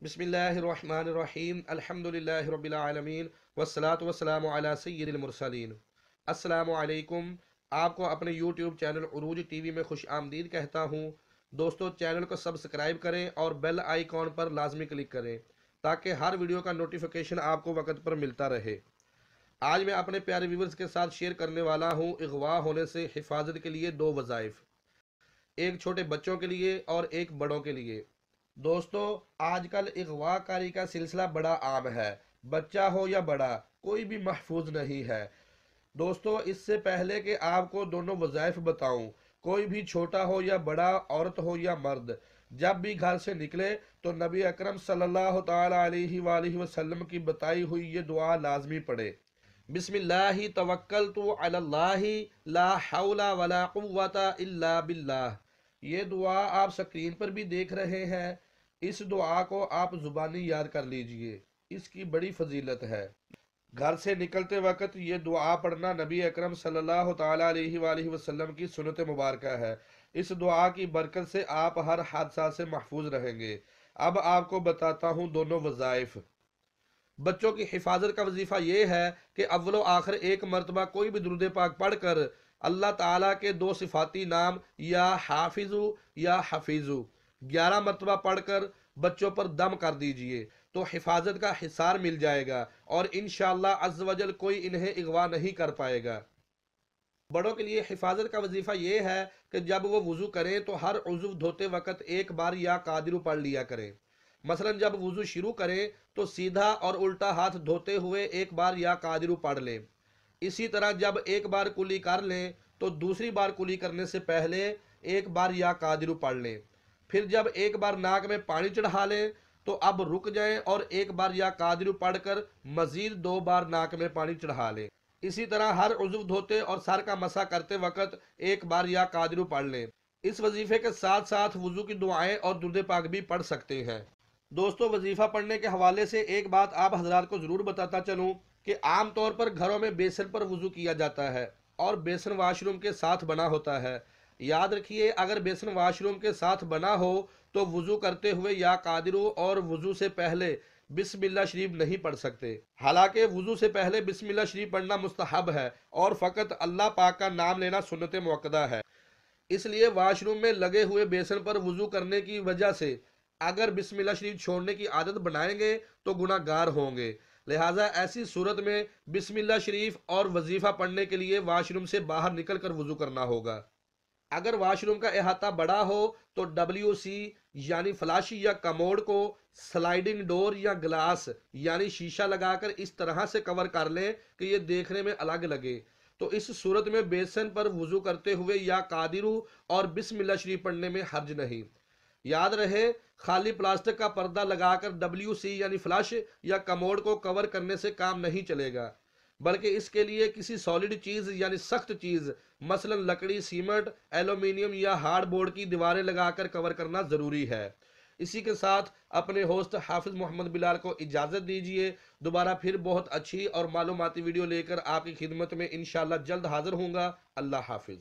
بسم اللہ الرحمن الرحیم الحمدللہ رب العالمین والصلاة والسلام علی سید المرسلین۔ السلام علیکم۔ آپ کو اپنے یوٹیوب چینل عروج ٹی وی میں خوش آمدید کہتا ہوں۔ دوستو، چینل کو سبسکرائب کریں اور بیل آئیکن پر لازمی کلک کریں تاکہ ہر ویڈیو کا نوٹیفیکیشن آپ کو وقت پر ملتا رہے۔ آج میں اپنے پیارے ویورز کے ساتھ شیئر کرنے والا ہوں اغوا ہونے سے حفاظت کے لیے 2 وظائف، ایک چھوٹے بچوں کے لیے اور ایک بڑوں کے لیے۔ دوستو، آج کل اغوا کاری کا سلسلہ بڑا عام ہے، بچہ ہو یا بڑا کوئی بھی محفوظ نہیں ہے۔ دوستو، اس سے پہلے کہ آپ کو دونوں وظائف بتاؤں، کوئی بھی چھوٹا ہو یا بڑا، عورت ہو یا مرد، جب بھی گھر سے نکلے تو نبی اکرم صلی اللہ تعالی علیہ وآلہ وسلم کی بتائی ہوئی یہ دعا لازمی پڑھے: بسم اللہ توکلت علی اللہ لا حول ولا قوت الا باللہ۔ یہ دعا آپ سکرین پر بھی دیکھ رہے ہیں۔ اس دعا کو آپ زبانی یاد کر لیجئے، اس کی بڑی فضیلت ہے۔ گھر سے نکلتے وقت یہ دعا پڑھنا نبی اکرم صلی اللہ تعالی علیہ وآلہ وسلم کی سنت مبارکہ ہے۔ اس دعا کی برکت سے آپ ہر حادثہ سے محفوظ رہیں گے۔ اب آپ کو بتاتا ہوں دونوں وظائف۔ بچوں کی حفاظت کا وظیفہ یہ ہے کہ اول و آخر ایک مرتبہ کوئی بھی درود پاک پڑھ کر اللہ تعالیٰ کے 2 صفاتی نام یا حافظو یا حفیظو 11 مرتبہ پڑھ کر بچوں پر دم کر دیجئے تو حفاظت کا حصار مل جائے گا اور انشاءاللہ عز و جل کوئی انہیں اغوا نہیں کر پائے گا۔ بڑوں کے لیے حفاظت کا وظیفہ یہ ہے کہ جب وہ وضو کریں تو ہر عضو دھوتے وقت ایک بار یا قادر پڑھ لیا کریں۔ مثلا جب وضو شروع کریں تو سیدھا اور الٹا ہاتھ دھوتے ہوئے ایک بار یا قادر پڑھ لیں۔ اسی طرح جب ایک بار کلی کر لیں تو دوسری بار کلی کرنے سے پہلے ایک بار یا قادر پڑھ لیں۔ پھر جب ایک بار ناک میں پانی چڑھا لیں تو اب رک جائیں اور ایک بار یا قادر پڑھ کر مزید 2 بار ناک میں پانی چڑھا لیں۔ اسی طرح ہر عضو دھوتے اور سر کا مسح کرتے وقت ایک بار یا قادر پڑھ لیں۔ اس وظیفے کے ساتھ ساتھ وضو کی دعائیں اور درود پاک بھی پڑھ سکتے ہیں۔ دوستو، وظیفہ پڑھنے کے حوالے سے ایک بات آپ حضرات کو ضرور بتاتا چلوں کہ عام طور پر گھروں میں بیسن پر وضو کیا جاتا ہے اور بیسن واش روم کے ساتھ بنا ہوتا ہے۔ یاد رکھیے، اگر بیسن واش روم کے ساتھ بنا ہو تو وضو کرتے ہوئے یا قادرو اور وضو سے پہلے بسم اللہ شریف نہیں پڑھ سکتے۔ حالانکہ وضو سے پہلے بسم اللہ شریف پڑھنا مستحب ہے اور فقط اللہ پاک کا نام لینا سنت مؤکدہ ہے۔ اس لیے واش روم میں لگے ہوئے بیسن پر وضو کرنے کی وجہ سے اگر بسم اللہ شریف چھوڑنے کی عادت بنائیں گے تو گناہ گار ہوں گے۔ لہٰذا ایسی صورت میں بسم اللہ شریف اور وظیفہ پڑھنے کے لیے واش روم سے باہر نکل کر وضو کرنا ہوگا۔ اگر واش روم کا احاطہ بڑا ہو تو WC یعنی فلاش یا کموڈ کو سلائیڈنگ ڈور یا گلاس یعنی شیشہ لگا کر اس طرح سے کور کر لیں کہ یہ دیکھنے میں الگ لگے، تو اس صورت میں بیسن پر وضو کرتے ہوئے یا قادرو اور بسم اللہ شریف پڑھنے میں حرج نہیں۔ یاد رہے، خالی پلاسٹک کا پردہ لگا کر WC یعنی فلش یا کموڈ کو کور کرنے سے کام نہیں چلے گا، بلکہ اس کے لیے کسی سالڈ چیز یعنی سخت چیز مثلا لکڑی، سیمنٹ، ایلومینیم یا ہارڈ بورڈ کی دیواریں لگا کر کور کرنا ضروری ہے۔ اسی کے ساتھ اپنے ہوسٹ حافظ محمد بلال کو اجازت دیجیے۔ دوبارہ پھر بہت اچھی اور معلوماتی ویڈیو لے کر آپ کی خدمت میں انشاءاللہ جلد حاضر ہوں گا۔ اللہ حافظ۔